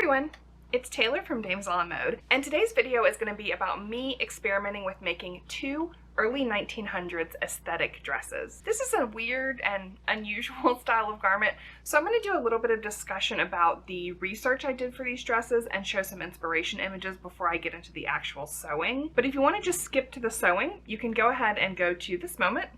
everyone, it's Taylor from Damsel in Mode, and today's video is going to be about me experimenting with making two early 1900s aesthetic dresses. This is a weird and unusual style of garment, so I'm going to do a little bit of discussion about the research I did for these dresses and show some inspiration images before I get into the actual sewing. But if you want to just skip to the sewing, you can go ahead and go to this moment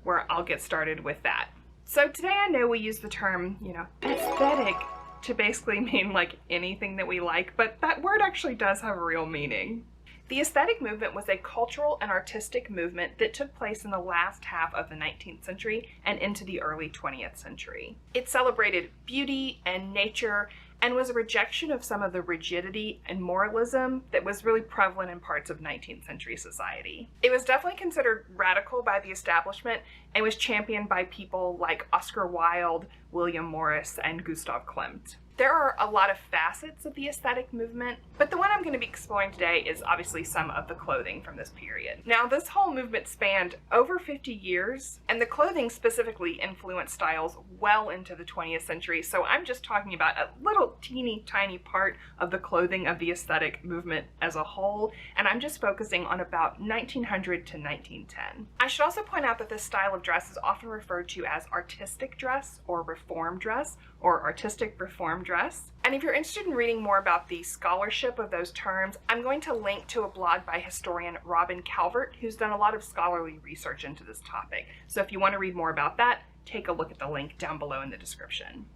where I'll get started with that. So today I know we use the term, aesthetic to basically mean like anything that we like, but that word actually does have a real meaning. The aesthetic movement was a cultural and artistic movement that took place in the last half of the 19th century and into the early 20th century. It celebrated beauty and nature and was a rejection of some of the rigidity and moralism that was really prevalent in parts of 19th century society. It was definitely considered radical by the establishment and was championed by people like Oscar Wilde, William Morris, and Gustav Klimt. There are a lot of facets of the aesthetic movement, but the one I'm going to be exploring today is obviously some of the clothing from this period. Now, this whole movement spanned over 50 years, and the clothing specifically influenced styles well into the 20th century, so I'm just talking about a little teeny tiny part of the clothing of the aesthetic movement as a whole, and I'm just focusing on about 1900 to 1910. I should also point out that this style of dress is often referred to as artistic dress or reform dress or artistic reform dress. And if you're interested in reading more about the scholarship of those terms, I'm going to link to a blog by historian Robin Calvert, who's done a lot of scholarly research into this topic. So if you want to read more about that, take a look at the link down below in the description.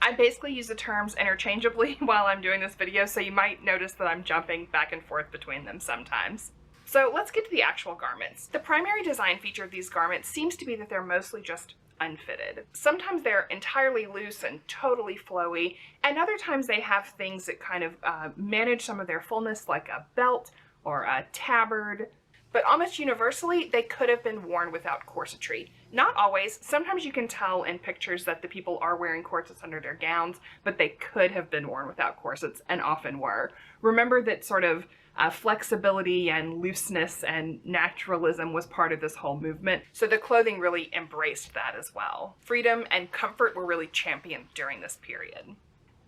I basically use the terms interchangeably while I'm doing this video, so you might notice that I'm jumping back and forth between them sometimes. So let's get to the actual garments. The primary design feature of these garments seems to be that they're mostly just unfitted. Sometimes they're entirely loose and totally flowy, and other times they have things that kind of manage some of their fullness, like a belt or a tabard. But almost universally, they could have been worn without corsetry. Not always. Sometimes you can tell in pictures that the people are wearing corsets under their gowns, but they could have been worn without corsets, and often were. Remember that sort of flexibility and looseness and naturalism was part of this whole movement, so the clothing really embraced that as well. Freedom and comfort were really championed during this period.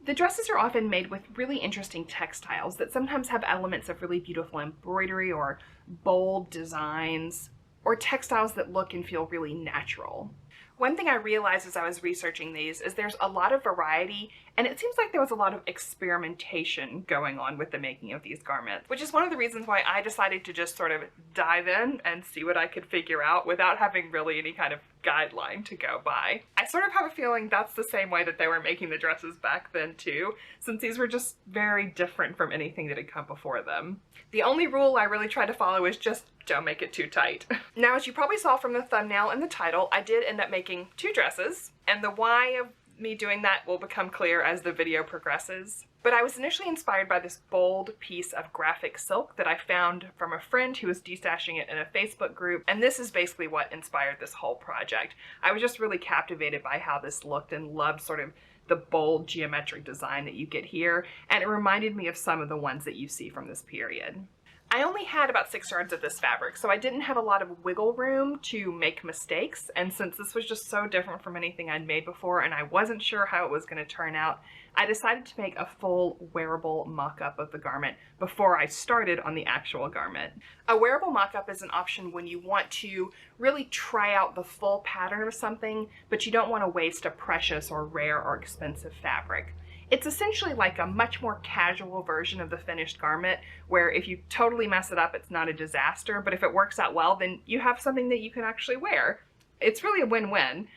The dresses are often made with really interesting textiles that sometimes have elements of really beautiful embroidery or bold designs, or textiles that look and feel really natural. One thing I realized as I was researching these is there's a lot of variety, and it seems like there was a lot of experimentation going on with the making of these garments, which is one of the reasons why I decided to just sort of dive in and see what I could figure out without having really any kind of guideline to go by. I sort of have a feeling that's the same way that they were making the dresses back then too, since these were just very different from anything that had come before them. The only rule I really try to follow is just don't make it too tight. Now, as you probably saw from the thumbnail and the title, I did end up making two dresses, and the why of me doing that will become clear as the video progresses. But I was initially inspired by this bold piece of graphic silk that I found from a friend who was destashing it in a Facebook group, and this is basically what inspired this whole project. I was just really captivated by how this looked and loved sort of the bold geometric design that you get here, and it reminded me of some of the ones that you see from this period. I only had about 6 yards of this fabric, so I didn't have a lot of wiggle room to make mistakes, and since this was just so different from anything I'd made before and I wasn't sure how it was going to turn out, I decided to make a full wearable mock-up of the garment before I started on the actual garment. A wearable mock-up is an option when you want to really try out the full pattern of something, but you don't want to waste a precious or rare or expensive fabric. It's essentially like a much more casual version of the finished garment, where if you totally mess it up, it's not a disaster, but if it works out well, then you have something that you can actually wear. It's really a win-win.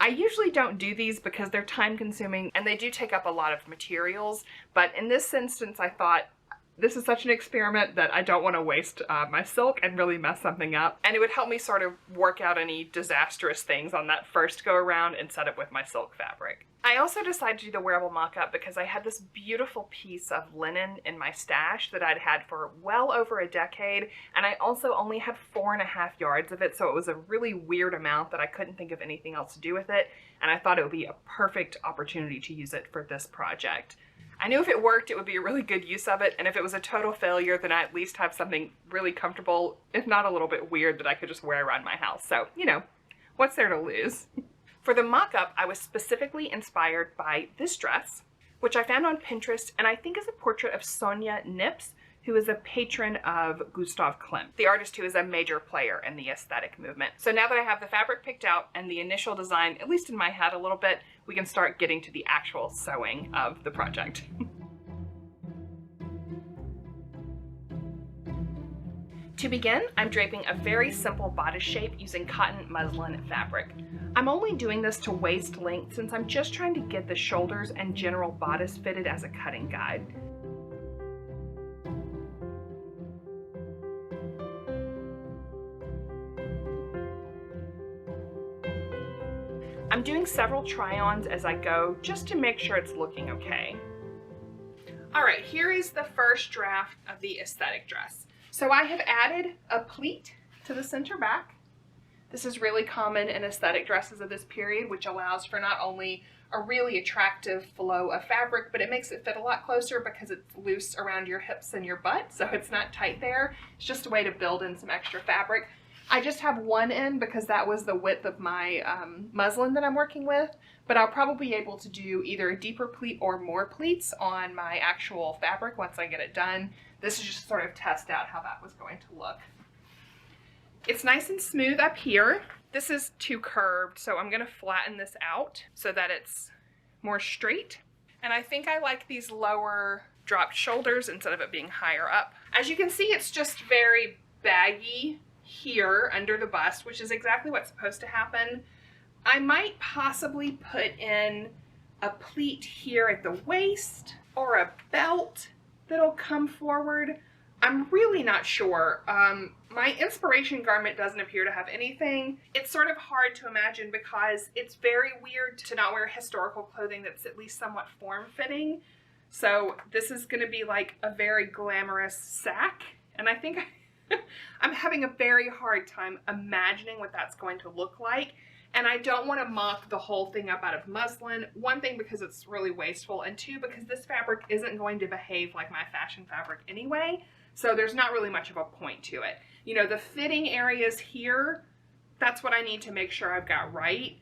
I usually don't do these because they're time-consuming and they do take up a lot of materials, but in this instance I thought, this is such an experiment that I don't want to waste my silk and really mess something up, and it would help me sort of work out any disastrous things on that first go around and set it with my silk fabric. I also decided to do the wearable mock-up because I had this beautiful piece of linen in my stash that I'd had for well over a decade, and I also only had 4.5 yards of it, so it was a really weird amount that I couldn't think of anything else to do with it, and I thought it would be a perfect opportunity to use it for this project. I knew if it worked, it would be a really good use of it, and if it was a total failure, then I at least have something really comfortable, if not a little bit weird, that I could just wear around my house. So, what's there to lose? For the mock-up, I was specifically inspired by this dress, which I found on Pinterest and I think is a portrait of Sonia Nips, who is a patron of Gustav Klimt, the artist who is a major player in the aesthetic movement. So now that I have the fabric picked out and the initial design, at least in my head a little bit, we can start getting to the actual sewing of the project. To begin, I'm draping a very simple bodice shape using cotton muslin fabric. I'm only doing this to waist length since I'm just trying to get the shoulders and general bodice fitted as a cutting guide. I'm doing several try-ons as I go just to make sure it's looking okay. All right, here is the first draft of the aesthetic dress. So I have added a pleat to the center back. This is really common in aesthetic dresses of this period, which allows for not only a really attractive flow of fabric, but it makes it fit a lot closer because it's loose around your hips and your butt, so it's not tight there. It's just a way to build in some extra fabric. I just have one end because that was the width of my muslin that I'm working with, but I'll probably be able to do either a deeper pleat or more pleats on my actual fabric once I get it done. This is just sort of test out how that was going to look. It's nice and smooth up here. This is too curved, so I'm gonna flatten this out so that it's more straight. And I think I like these lower dropped shoulders instead of it being higher up. As you can see, it's just very baggy here under the bust, which is exactly what's supposed to happen. I might possibly put in a pleat here at the waist or a belt that'll come forward. I'm really not sure. My inspiration garment doesn't appear to have anything. It's sort of hard to imagine because it's very weird to not wear historical clothing that's at least somewhat form-fitting. So this is gonna be like a very glamorous sack, and I think I'm having a very hard time imagining what that's going to look like. And I don't want to mock the whole thing up out of muslin. One thing, because it's really wasteful, and two, because this fabric isn't going to behave like my fashion fabric anyway. So there's not really much of a point to it. You know, the fitting areas here, that's what I need to make sure I've got right.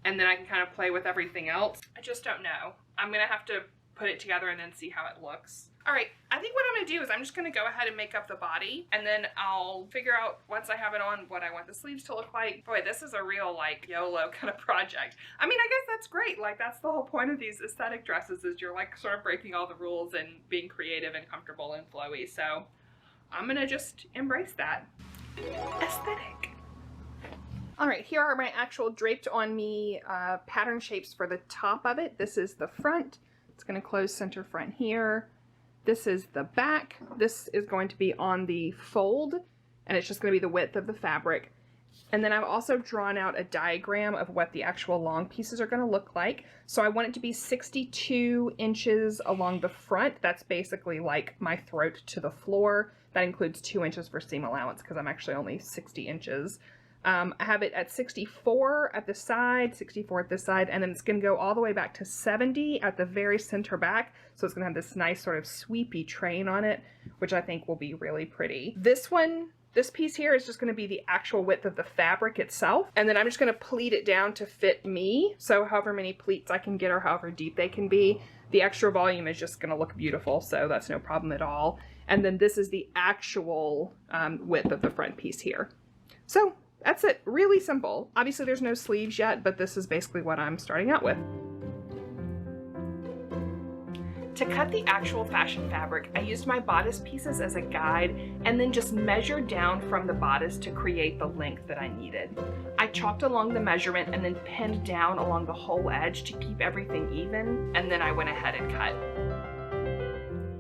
And then I can kind of play with everything else. I just don't know. I'm going to have to put it together and then see how it looks. All right, I think what I'm gonna do is I'm just gonna go ahead and make up the body, and then I'll figure out once I have it on what I want the sleeves to look like. Boy, this is a real like YOLO kind of project. I mean, I guess that's great. Like, that's the whole point of these aesthetic dresses, is you're like sort of breaking all the rules and being creative and comfortable and flowy. So I'm gonna just embrace that. Aesthetic. All right, here are my actual draped on me pattern shapes for the top of it. This is the front. It's gonna close center front here. This is the back. This is going to be on the fold, and it's just going to be the width of the fabric. And then I've also drawn out a diagram of what the actual long pieces are going to look like. So I want it to be 62 inches along the front. That's basically like my throat to the floor. That includes 2 inches for seam allowance because I'm actually only 60 inches. I have it at 64 at the side, 64 at this side, and then it's going to go all the way back to 70 at the very center back. So it's going to have this nice sort of sweepy train on it, which I think will be really pretty. This piece here is just going to be the actual width of the fabric itself, and then I'm just going to pleat it down to fit me. So however many pleats I can get or however deep they can be, the extra volume is just going to look beautiful, so that's no problem at all. And then this is the actual width of the front piece here. So that's it, really simple. Obviously there's no sleeves yet, but this is basically what I'm starting out with. To cut the actual fashion fabric, I used my bodice pieces as a guide and then just measured down from the bodice to create the length that I needed. I chalked along the measurement and then pinned down along the whole edge to keep everything even, and then I went ahead and cut.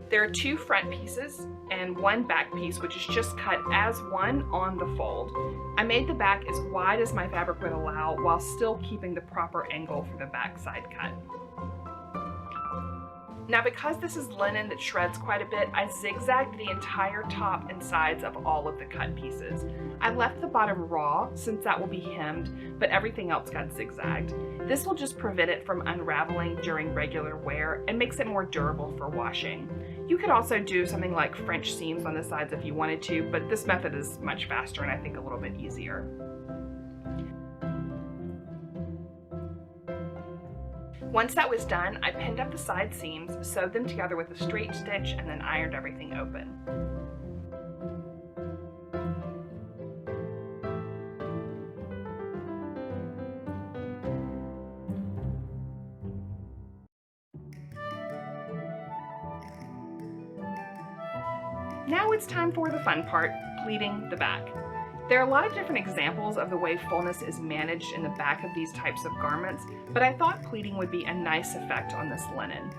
There are 2 front pieces and 1 back piece, which is just cut as one on the fold. I made the back as wide as my fabric would allow while still keeping the proper angle for the back side cut. Now, because this is linen that shreds quite a bit, I zigzagged the entire top and sides of all of the cut pieces. I left the bottom raw since that will be hemmed, but everything else got zigzagged. This will just prevent it from unraveling during regular wear and makes it more durable for washing. You could also do something like French seams on the sides if you wanted to, but this method is much faster and I think a little bit easier. Once that was done, I pinned up the side seams, sewed them together with a straight stitch, and then ironed everything open. Now it's time for the fun part, pleating the back. There are a lot of different examples of the way fullness is managed in the back of these types of garments, but I thought pleating would be a nice effect on this linen.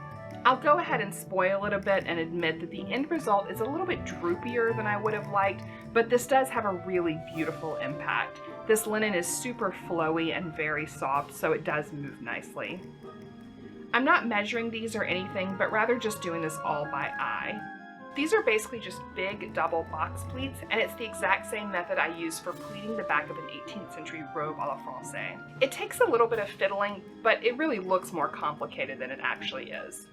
I'll go ahead and spoil it a bit and admit that the end result is a little bit droopier than I would have liked, but this does have a really beautiful impact. This linen is super flowy and very soft, so it does move nicely. I'm not measuring these or anything, but rather just doing this all by eye. These are basically just big double box pleats, and it's the exact same method I use for pleating the back of an 18th century robe à la Française. It takes a little bit of fiddling, but it really looks more complicated than it actually is.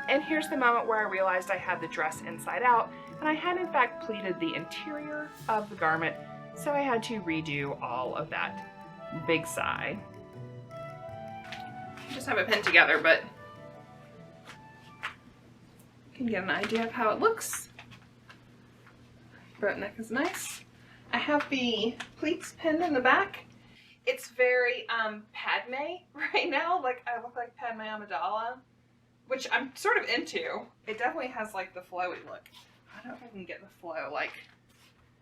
And here's the moment where I realized I had the dress inside out, and I had in fact pleated the interior of the garment, so I had to redo all of that. Big sigh. I just have it pinned together, but you can get an idea of how it looks. Boat neck is nice. I have the pleats pinned in the back. It's very Padme right now. Like, I look like Padme Amidala, which I'm sort of into. It definitely has like the flowy look. I don't know if I can get the flow, like,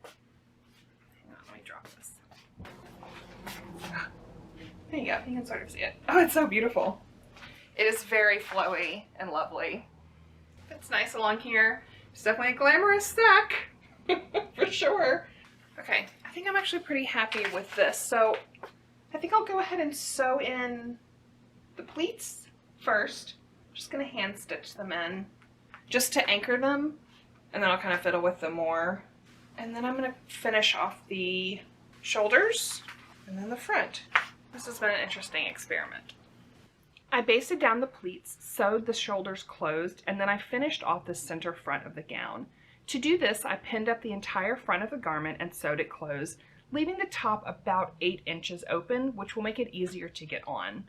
hang on, let me drop this. There you go, you can sort of see it. Oh, it's so beautiful. It is very flowy and lovely. It's nice along here. It's definitely a glamorous stack, for sure. Okay, I think I'm actually pretty happy with this. So I think I'll go ahead and sew in the pleats first. I'm just gonna hand stitch them in just to anchor them, and then I'll kind of fiddle with them more. And then I'm gonna finish off the shoulders and then the front. This has been an interesting experiment. I basted down the pleats, sewed the shoulders closed, and then I finished off the center front of the gown. To do this, I pinned up the entire front of the garment and sewed it closed, leaving the top about 8 inches open, which will make it easier to get on.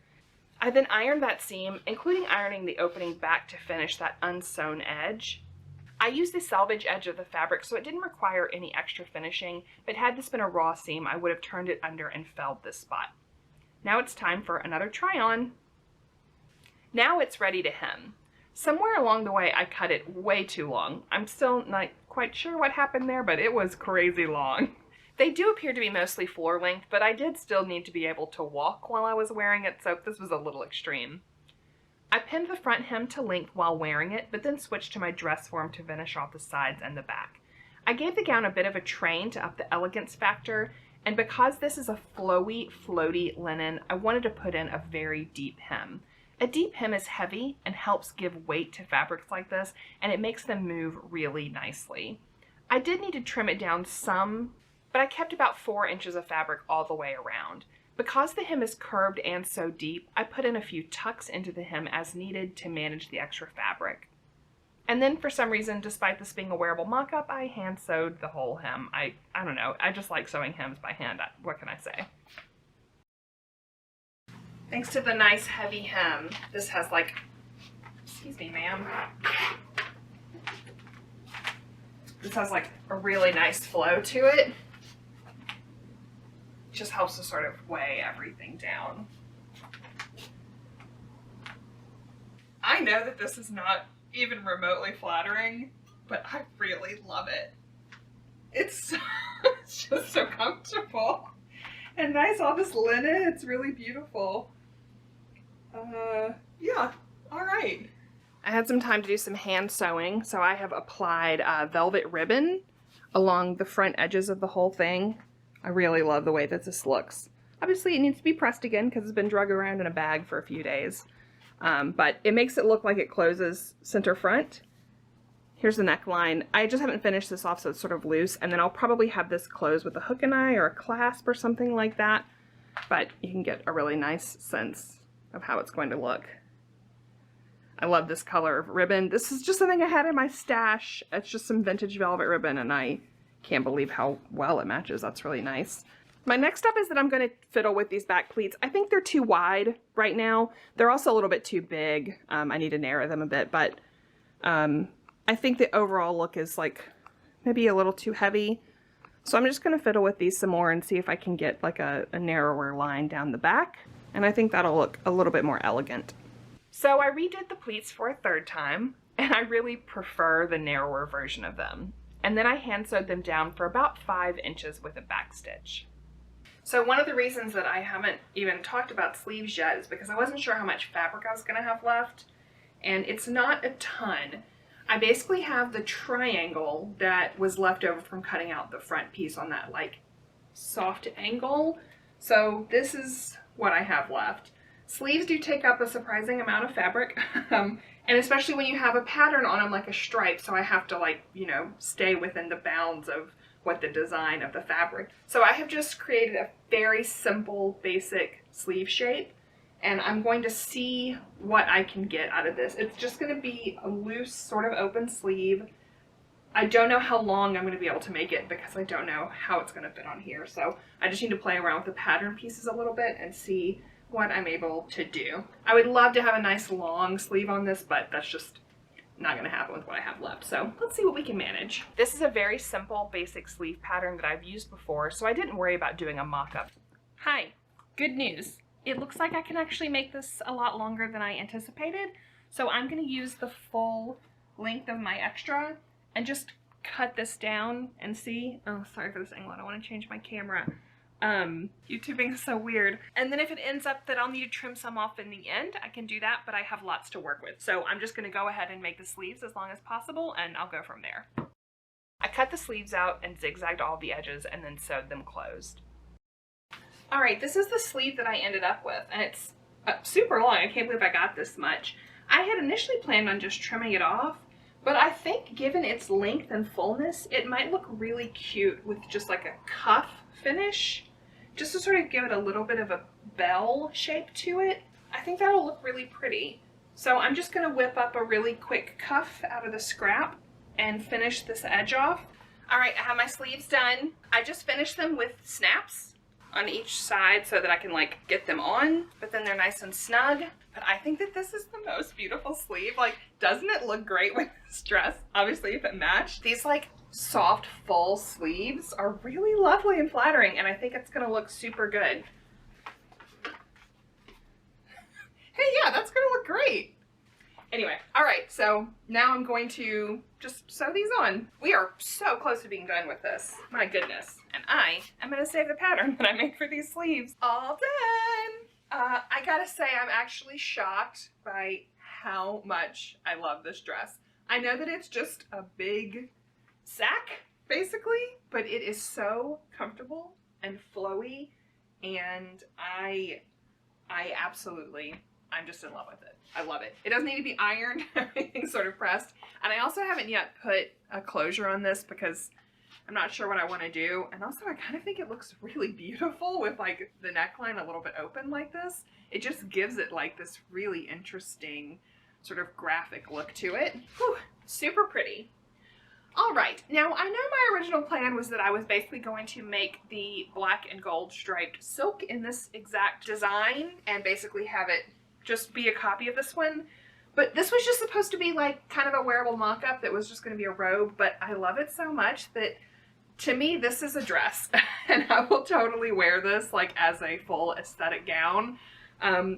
I then ironed that seam, including ironing the opening back to finish that unsewn edge. I used the selvage edge of the fabric, so it didn't require any extra finishing, but had this been a raw seam, I would have turned it under and felled this spot. Now it's time for another try-on. Now it's ready to hem. Somewhere along the way I cut it way too long. I'm still not quite sure what happened there, but it was crazy long. They do appear to be mostly floor length, but I did still need to be able to walk while I was wearing it, so this was a little extreme. I pinned the front hem to length while wearing it, but then switched to my dress form to finish off the sides and the back. I gave the gown a bit of a train to up the elegance factor, and because this is a flowy, floaty linen, I wanted to put in a very deep hem. A deep hem is heavy and helps give weight to fabrics like this, and it makes them move really nicely. I did need to trim it down some, but I kept about 4 inches of fabric all the way around. Because the hem is curved and so deep, I put in a few tucks into the hem as needed to manage the extra fabric. And then for some reason, despite this being a wearable mock-up, I hand sewed the whole hem. I don't know, I just like sewing hems by hand, what can I say? Thanks to the nice heavy hem, this has like, excuse me ma'am, this has like a really nice flow to it. Just helps to sort of weigh everything down. I know that this is not even remotely flattering, but I really love it. It's just so comfortable and nice. All this linen, it's really beautiful. Yeah, all right. I had some time to do some hand sewing, so I have applied velvet ribbon along the front edges of the whole thing. I really love the way that this looks. Obviously it needs to be pressed again because it's been drug around in a bag for a few days. But it makes it look like it closes center front. Here's the neckline. I just haven't finished this off, so it's sort of loose, and then I'll probably have this closed with a hook and eye or a clasp or something like that. But you can get a really nice sense of how it's going to look. I love this color of ribbon. This is just something I had in my stash. It's just some vintage velvet ribbon, and I can't believe how well it matches. That's really nice. My next step is that I'm going to fiddle with these back pleats. I think they're too wide right now. They're also a little bit too big. I need to narrow them a bit, but I think the overall look is like maybe a little too heavy. So I'm just going to fiddle with these some more and see if I can get like a narrower line down the back. And I think that'll look a little bit more elegant. So I redid the pleats for a third time, and I really prefer the narrower version of them. And then I hand sewed them down for about 5 inches with a back stitch. So one of the reasons that I haven't even talked about sleeves yet is because I wasn't sure how much fabric I was going to have left, and it's not a ton. I basically have the triangle that was left over from cutting out the front piece on that like soft angle. So this is what I have left. Sleeves do take up a surprising amount of fabric, and especially when you have a pattern on them like a stripe, so I have to like, you know, stay within the bounds of what the design of the fabric. So I have just created a very simple basic sleeve shape, and I'm going to see what I can get out of this. It's just going to be a loose sort of open sleeve. I don't know how long I'm going to be able to make it because I don't know how it's going to fit on here. So I just need to play around with the pattern pieces a little bit and see what I'm able to do. I would love to have a nice long sleeve on this, but that's just not going to happen with what I have left. So let's see what we can manage. This is a very simple basic sleeve pattern that I've used before, so I didn't worry about doing a mock-up. Hi, good news. It looks like I can actually make this a lot longer than I anticipated. So I'm going to use the full length of my extra and just cut this down and see. Oh, sorry for this angle. I don't want to change my camera. YouTubing is so weird. And then if it ends up that I'll need to trim some off in the end, I can do that, but I have lots to work with. So I'm just going to go ahead and make the sleeves as long as possible, and I'll go from there. I cut the sleeves out and zigzagged all the edges and then sewed them closed. All right, this is the sleeve that I ended up with, and it's super long. I can't believe I got this much. I had initially planned on just trimming it off, but I think given its length and fullness, it might look really cute with just like a cuff finish, just to sort of give it a little bit of a bell shape to it. I think that'll look really pretty. So I'm just going to whip up a really quick cuff out of the scrap and finish this edge off. All right, I have my sleeves done. I just finished them with snaps on each side so that I can like get them on, but then they're nice and snug. But I think that this is the most beautiful sleeve. Like, doesn't it look great with this dress? Obviously, if it matched. These like soft full sleeves are really lovely and flattering, and I think it's gonna look super good. Hey, yeah, that's gonna look great. Anyway, all right, so now I'm going to just sew these on. We are so close to being done with this. My goodness. And I am gonna save the pattern that I made for these sleeves. All done. I gotta say, I'm actually shocked by how much I love this dress. I know that it's just a big sack, basically, but it is so comfortable and flowy, and I'm just in love with it. I love it. It doesn't need to be ironed, everything's sort of pressed. And I also haven't yet put a closure on this because I'm not sure what I want to do. And also I kind of think it looks really beautiful with like the neckline a little bit open like this. It just gives it like this really interesting sort of graphic look to it. Whew, super pretty. All right, now I know my original plan was that I was basically going to make the black and gold striped silk in this exact design and basically have it just be a copy of this one. But this was just supposed to be like kind of a wearable mock-up that was just going to be a robe, but I love it so much that to me this is a dress and I will totally wear this like as a full aesthetic gown.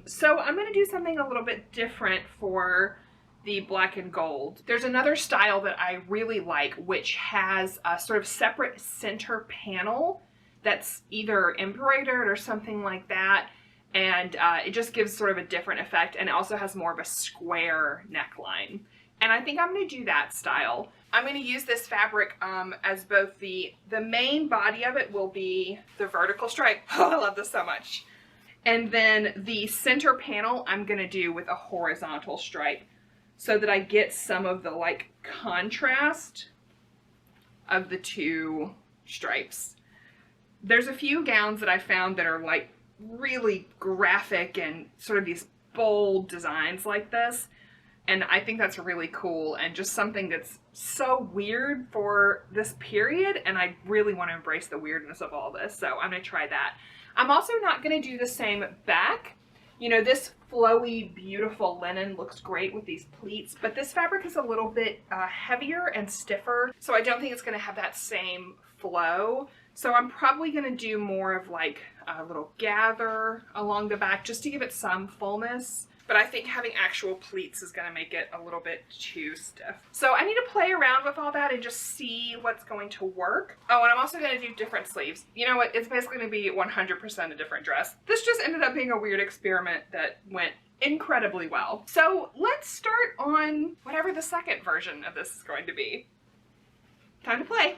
So I'm going to do something a little bit different for the black and gold. There's another style that I really like which has a sort of separate center panel that's either embroidered or something like that, and it just gives sort of a different effect, and it also has more of a square neckline. And I think I'm going to do that style. I'm going to use this fabric as both the main body of it will be the vertical stripe. Oh, I love this so much. And then the center panel I'm going to do with a horizontal stripe so that I get some of the like contrast of the two stripes. There's a few gowns that I found that are like really graphic and sort of these bold designs like this And I think that's really cool and just something that's so weird for this period. And I really want to embrace the weirdness of all this. So I'm going to try that. I'm also not going to do the same back. You know, this flowy, beautiful linen looks great with these pleats, but this fabric is a little bit heavier and stiffer. So I don't think it's going to have that same flow. So I'm probably going to do more of like a little gather along the back just to give it some fullness. But I think having actual pleats is going to make it a little bit too stiff. So I need to play around with all that and just see what's going to work. Oh, and I'm also going to do different sleeves. You know what? It's basically going to be 100% a different dress. This just ended up being a weird experiment that went incredibly well. So let's start on whatever the second version of this is going to be. Time to play.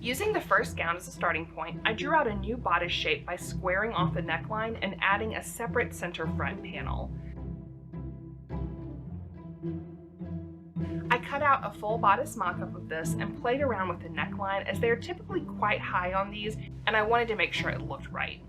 Using the first gown as a starting point, I drew out a new bodice shape by squaring off the neckline and adding a separate center front panel. I cut out a full bodice mock-up of this and played around with the neckline as they are typically quite high on these, and I wanted to make sure it looked right.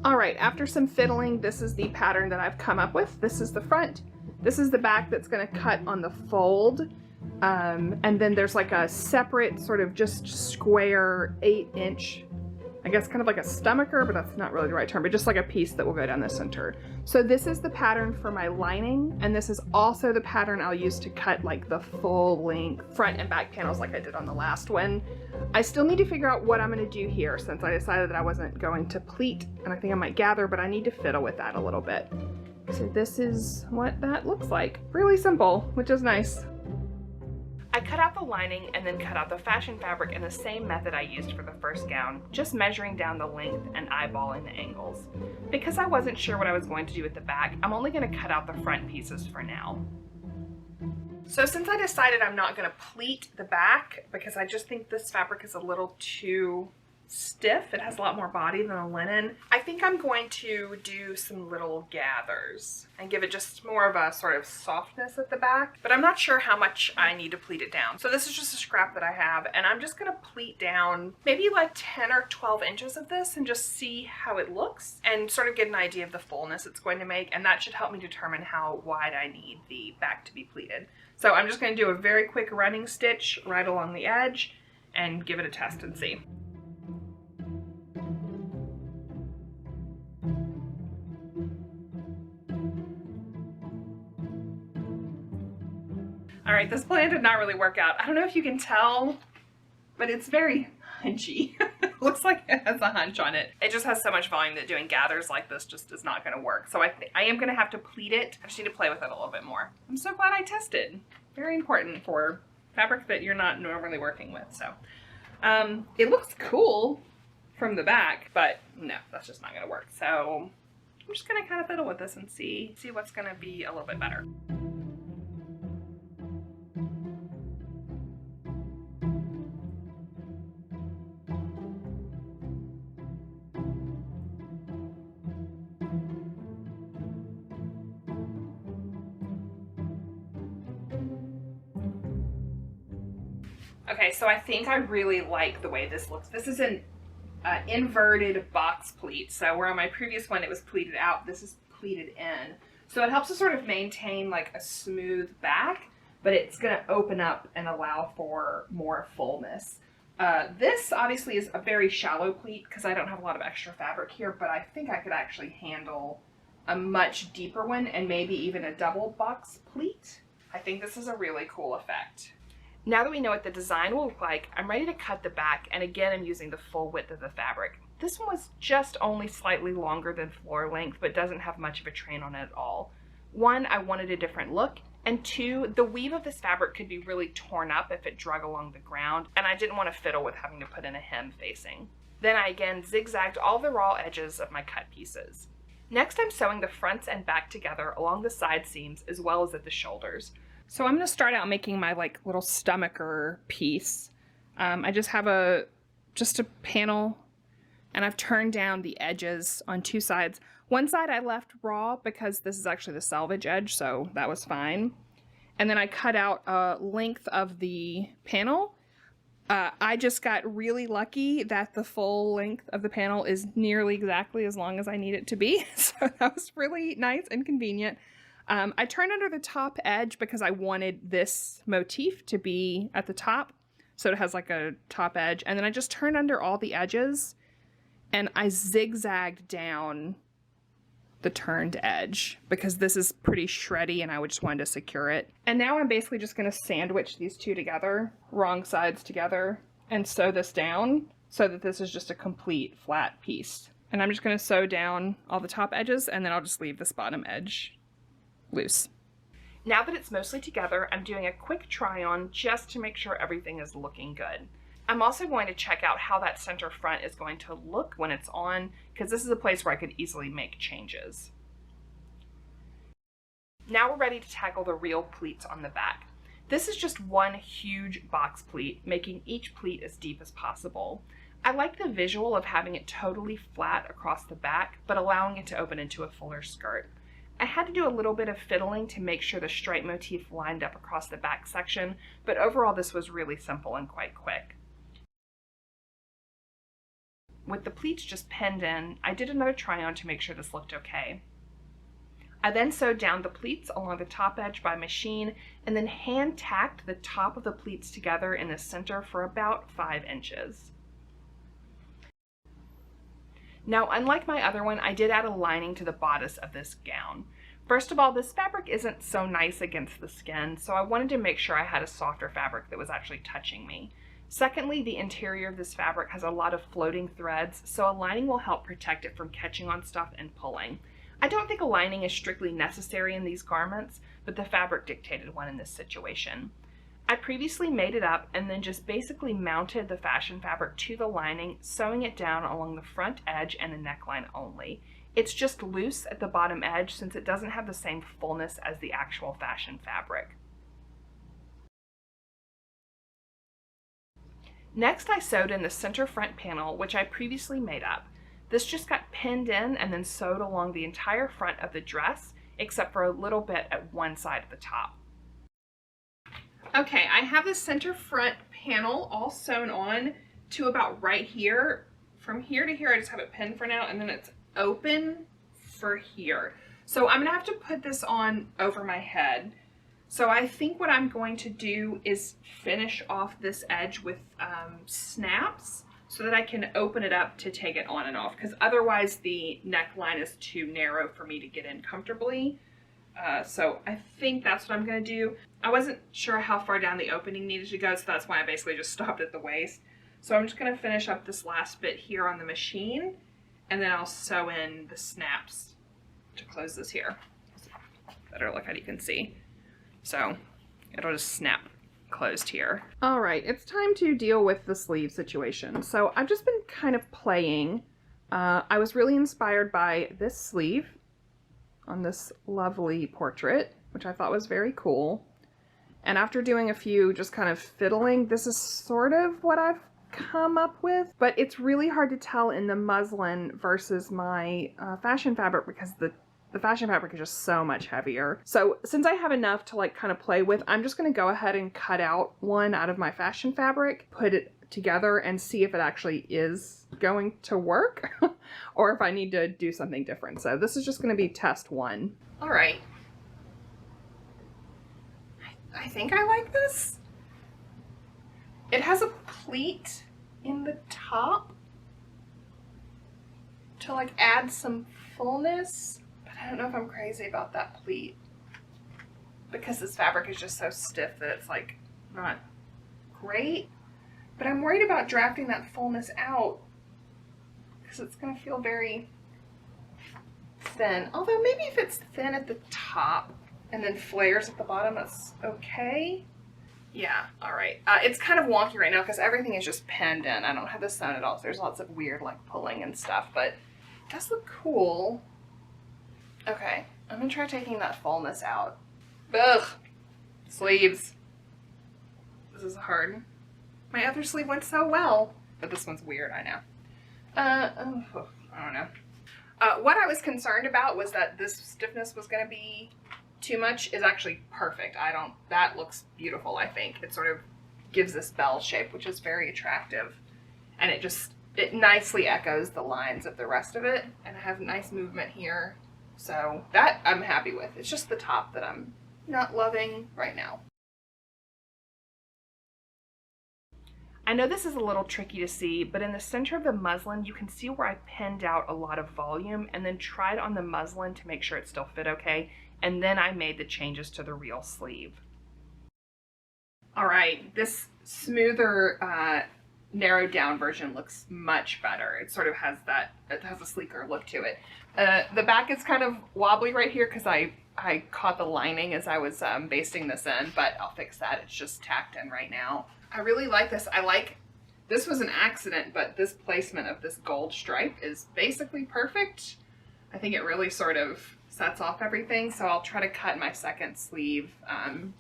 Alright, after some fiddling, this is the pattern that I've come up with. This is the front. This is the back that's going to cut on the fold, and then there's like a separate sort of just square 8-inch, I guess kind of like a stomacher, but that's not really the right term, but just like a piece that will go down the center. So this is the pattern for my lining, and this is also the pattern I'll use to cut like the full length front and back panels like I did on the last one. I still need to figure out what I'm going to do here since I decided that I wasn't going to pleat, and I think I might gather, but I need to fiddle with that a little bit. So this is what that looks like. Really simple, which is nice. I cut out the lining and then cut out the fashion fabric in the same method I used for the first gown, just measuring down the length and eyeballing the angles. Because I wasn't sure what I was going to do at the back, I'm only going to cut out the front pieces for now. So since I decided I'm not going to pleat the back, because I just think this fabric is a little too stiff, it has a lot more body than a linen, I think I'm going to do some little gathers and give it just more of a sort of softness at the back, but I'm not sure how much I need to pleat it down. So this is just a scrap that I have, and I'm just going to pleat down maybe like 10 or 12 inches of this and just see how it looks and sort of get an idea of the fullness it's going to make, and that should help me determine how wide I need the back to be pleated. So I'm just going to do a very quick running stitch right along the edge and give it a test and see. Alright, this plan did not really work out. I don't know if you can tell, but it's very hunchy. Looks like it has a hunch on it. It just has so much volume that doing gathers like this just is not going to work. So I am going to have to pleat it. I just need to play with it a little bit more. I'm so glad I tested. Very important for fabric that you're not normally working with. So it looks cool from the back, but no, that's just not going to work. So I'm just going to kind of fiddle with this and see what's going to be a little bit better. Okay, so I think I really like the way this looks. This is an inverted box pleat. So where on my previous one it was pleated out, this is pleated in. So it helps to sort of maintain like a smooth back, but it's going to open up and allow for more fullness. This obviously is a very shallow pleat because I don't have a lot of extra fabric here, but I think I could actually handle a much deeper one and maybe even a double box pleat. I think this is a really cool effect. Now that we know what the design will look like, I'm ready to cut the back, and again I'm using the full width of the fabric. This one was just only slightly longer than floor length, but doesn't have much of a train on it at all. One, I wanted a different look, and two, the weave of this fabric could be really torn up if it drug along the ground, and I didn't want to fiddle with having to put in a hem facing. Then I again zigzagged all the raw edges of my cut pieces. Next I'm sewing the fronts and back together along the side seams as well as at the shoulders. So I'm going to start out making my like little stomacher piece. I just have just a panel, and I've turned down the edges on two sides. One side I left raw because this is actually the selvage edge, so that was fine. And then I cut out a length of the panel I just got really lucky that the full length of the panel is nearly exactly as long as I need it to be. So that was really nice and convenient. I turned under the top edge because I wanted this motif to be at the top. So it has like a top edge. And then I just turned under all the edges and I zigzagged down the turned edge because this is pretty shreddy and I just wanted to secure it. And now I'm basically just going to sandwich these two together, wrong sides together, and sew this down so that this is just a complete flat piece. And I'm just going to sew down all the top edges and then I'll just leave this bottom edge loose. Now that it's mostly together, I'm doing a quick try on just to make sure everything is looking good. I'm also going to check out how that center front is going to look when it's on, because this is a place where I could easily make changes. Now we're ready to tackle the real pleats on the back. This is just one huge box pleat, making each pleat as deep as possible. I like the visual of having it totally flat across the back, but allowing it to open into a fuller skirt. I had to do a little bit of fiddling to make sure the stripe motif lined up across the back section, but overall this was really simple and quite quick. With the pleats just pinned in, I did another try on to make sure this looked okay. I then sewed down the pleats along the top edge by machine and then hand tacked the top of the pleats together in the center for about 5 inches. Now, unlike my other one, I did add a lining to the bodice of this gown. First of all, this fabric isn't so nice against the skin, so I wanted to make sure I had a softer fabric that was actually touching me. Secondly, the interior of this fabric has a lot of floating threads, so a lining will help protect it from catching on stuff and pulling. I don't think a lining is strictly necessary in these garments, but the fabric dictated one in this situation. I previously made it up and then just basically mounted the fashion fabric to the lining, sewing it down along the front edge and the neckline only. It's just loose at the bottom edge since it doesn't have the same fullness as the actual fashion fabric. Next, I sewed in the center front panel, which I previously made up. This just got pinned in and then sewed along the entire front of the dress, except for a little bit at one side of the top. Okay, I have the center front panel all sewn on to about right here. From here to here, I just have it pinned for now, and then it's open for here. So I'm gonna have to put this on over my head. So I think what I'm going to do is finish off this edge with snaps so that I can open it up to take it on and off, because otherwise the neckline is too narrow for me to get in comfortably. So I think that's what I'm going to do. I wasn't sure how far down the opening needed to go, so that's why I basically just stopped at the waist. So I'm just going to finish up this last bit here on the machine, and then I'll sew in the snaps to close this here. Better look at it, you can see. So it'll just snap closed here. All right, it's time to deal with the sleeve situation. So I've just been kind of playing. I was really inspired by this sleeve on this lovely portrait, which I thought was very cool. And after doing a few just kind of fiddling, this is sort of what I've come up with, but it's really hard to tell in the muslin versus my fashion fabric because the fashion fabric is just so much heavier. So since I have enough to like kind of play with, I'm just going to go ahead and cut out one out of my fashion fabric, put it together and see if it actually is going to work or if I need to do something different. So this is just going to be test one. All right. I think I like this. It has a pleat in the top to like add some fullness. I don't know if I'm crazy about that pleat because this fabric is just so stiff that it's like not great, but I'm worried about drafting that fullness out because it's going to feel very thin. Although maybe if it's thin at the top and then flares at the bottom, that's okay. Yeah, all right. It's kind of wonky right now because everything is just pinned in. I don't have this sewn at all, so there's lots of weird like pulling and stuff, but it does look cool. Okay, I'm gonna try taking that fullness out. Ugh, sleeves. This is hard. My other sleeve went so well, but this one's weird, I know. I don't know. What I was concerned about was that this stiffness was gonna be too much. Is actually perfect. That looks beautiful, I think. It sort of gives this bell shape, which is very attractive. And it nicely echoes the lines of the rest of it. And I have nice movement here. So that I'm happy with. It's just the top that I'm not loving right now. I know this is a little tricky to see, but in the center of the muslin, you can see where I pinned out a lot of volume and then tried on the muslin to make sure it still fit okay. And then I made the changes to the real sleeve. All right, this smoother, narrowed down version looks much better. It sort of has it has a sleeker look to it. The back is kind of wobbly right here because I caught the lining as I was basting this in, but I'll fix that. It's just tacked in right now. I really like this. This was an accident, but this placement of this gold stripe is basically perfect. I think it really sort of sets off everything, so I'll try to cut my second sleeve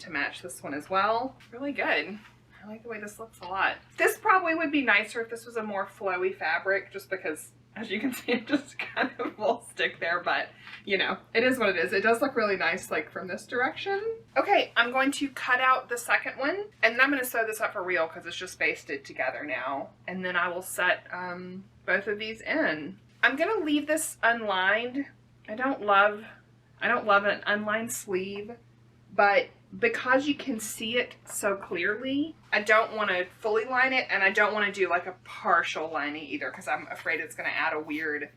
to match this one as well. Really good. I like the way this looks a lot. This probably would be nicer if this was a more flowy fabric, just because, as you can see, it just kind of will stick there, but you know, it is what it is. It does look really nice, like from this direction. Okay, I'm going to cut out the second one, and then I'm gonna sew this up for real because it's just basted together now. And then I will set both of these in. I'm gonna leave this unlined. I don't love an unlined sleeve, but because you can see it so clearly, I don't want to fully line it, and I don't want to do like a partial lining either because I'm afraid it's going to add a weird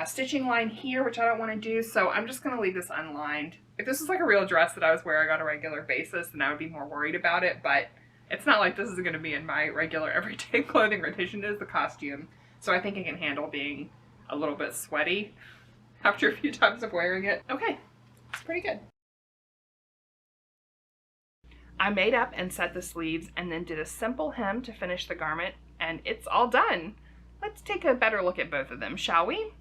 stitching line here, which I don't want to do, so I'm just going to leave this unlined. If this was like a real dress that I was wearing on a regular basis, then I would be more worried about it, but it's not like this is going to be in my regular everyday clothing rotation. It is the costume, so I think it can handle being a little bit sweaty after a few times of wearing it. Okay, it's pretty good. I made up and set the sleeves and then did a simple hem to finish the garment, and it's all done. Let's take a better look at both of them, shall we?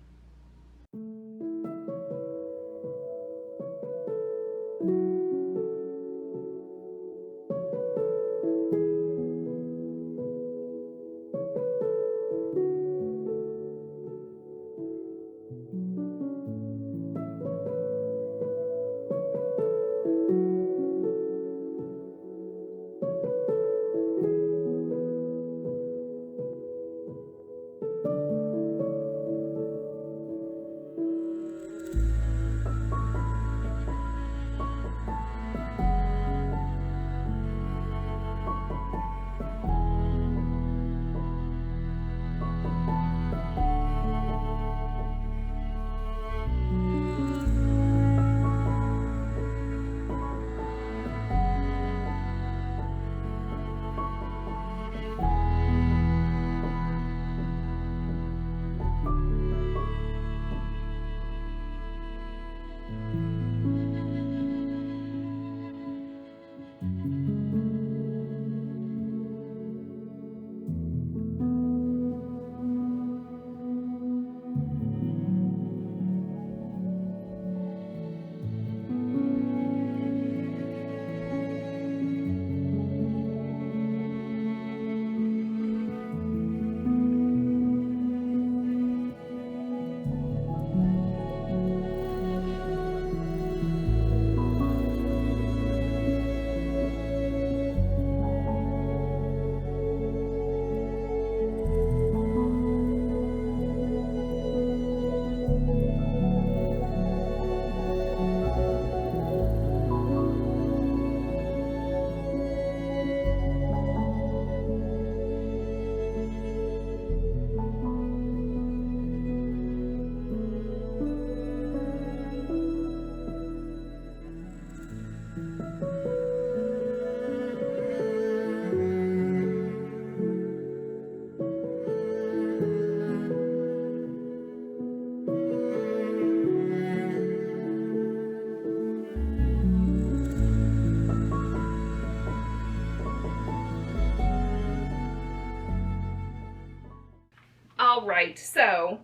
Alright, so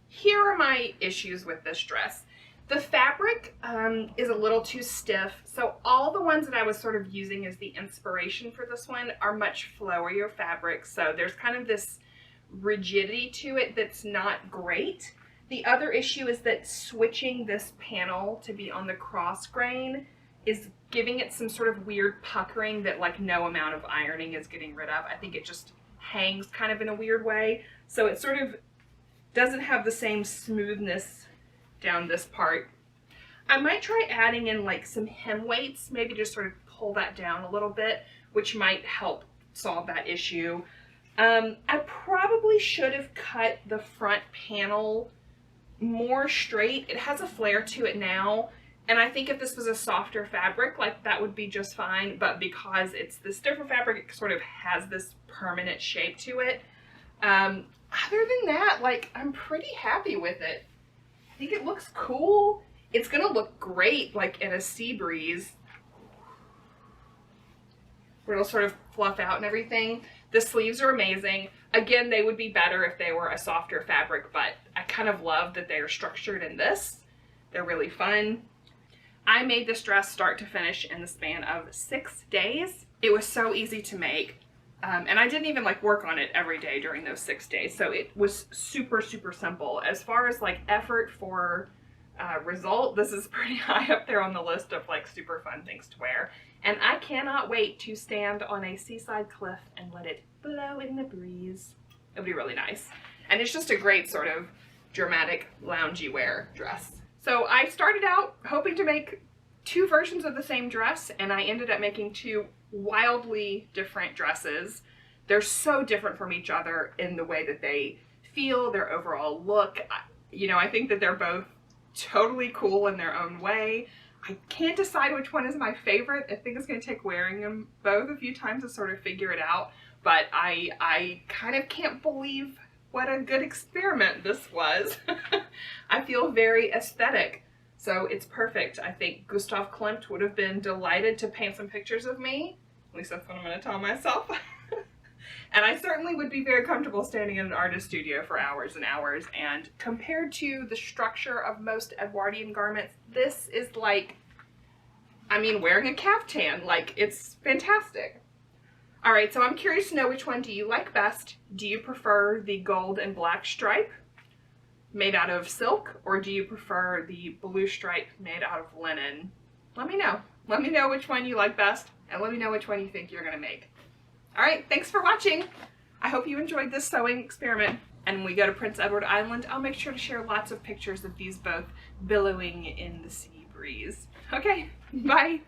here are my issues with this dress. The fabric is a little too stiff, so all the ones that I was sort of using as the inspiration for this one are much flowier fabrics, so there's kind of this rigidity to it that's not great. The other issue is that switching this panel to be on the cross grain is giving it some sort of weird puckering that like no amount of ironing is getting rid of. I think it just hangs kind of in a weird way. So it sort of doesn't have the same smoothness down this part. I might try adding in like some hem weights, maybe just sort of pull that down a little bit, which might help solve that issue. I probably should have cut the front panel more straight. It has a flare to it now, and I think if this was a softer fabric, like that would be just fine, but because it's this different fabric, it sort of has this permanent shape to it. Other than that, like, I'm pretty happy with it. I think it looks cool. It's gonna look great like in a sea breeze where it'll sort of fluff out and everything. The sleeves are amazing. Again, they would be better if they were a softer fabric, but I kind of love that they are structured in this. They're really fun. I made this dress start to finish in the span of 6 days. It was so easy to make. And I didn't even like work on it every day during those 6 days. So it was super, super simple. As far as like effort for result, this is pretty high up there on the list of like super fun things to wear. And I cannot wait to stand on a seaside cliff and let it blow in the breeze. It'll be really nice. And it's just a great sort of dramatic loungy wear dress. So I started out hoping to make 2 versions of the same dress, and I ended up making 2 wildly different dresses. They're so different from each other in the way that they feel, their overall look. You know, I think that they're both totally cool in their own way. I can't decide which one is my favorite. I think it's going to take wearing them both a few times to sort of figure it out, but I kind of can't believe what a good experiment this was. I feel very aesthetic, so it's perfect. I think Gustav Klimt would have been delighted to paint some pictures of me. At least that's what I'm going to tell myself. And I certainly would be very comfortable standing in an artist studio for hours and hours. And compared to the structure of most Edwardian garments, this is like, I mean, wearing a caftan. Like, it's fantastic. All right, so I'm curious to know, which one do you like best? Do you prefer the gold and black stripe made out of silk, or do you prefer the blue stripe made out of linen? Let me know. Let me know which one you like best, and let me know which one you think you're gonna make. All right, thanks for watching. I hope you enjoyed this sewing experiment. And when we go to Prince Edward Island, I'll make sure to share lots of pictures of these both billowing in the sea breeze. Okay, bye.